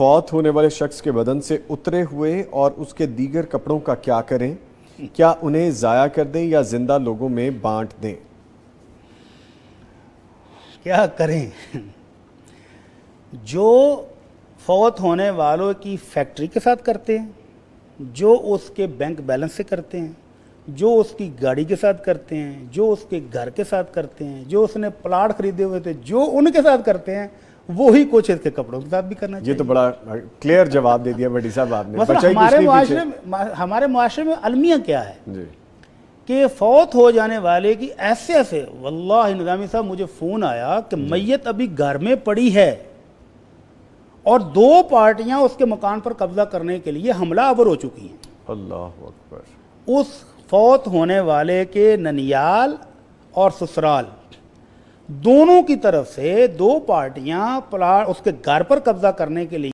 फौत होने वाले शख्स के बदन से उतरे हुए और उसके दीगर कपड़ों का क्या करें? क्या उन्हें ज़ाया कर दें या जिंदा लोगों में बांट दें? क्या करें? जो फौत होने वालों की फैक्ट्री के साथ करते हैं, जो उसके बैंक बैलेंस से करते हैं, जो उसकी गाड़ी के साथ करते हैं, जो उसके घर के साथ करते हैं, जो उसने प्लाट खरीदे हुए थे, जो उनके साथ करते हैं, वो ही कुछ इसके कपड़ों के साथ भी करना चाहिए। ये तो बड़ा क्लियर जवाब दे दिया भट्टी साहब आपने। मतलब हमारे मुआशरे में अलमिया क्या है जी कि फौत हो जाने वाले की ऐसे वल्लाह निज़ामी साहब, मुझे फ़ोन आया कि मैयत अभी घर में पड़ी है और 2 पार्टियां उसके मकान पर कब्जा करने के लिए हमला आवर हो चुकी हैं। अल्लाह अकबर। उस फौत होने वाले के ननियाल और ससुराल दोनों की तरफ से 2 पार्टियां उसके घर पर कब्जा करने के लिए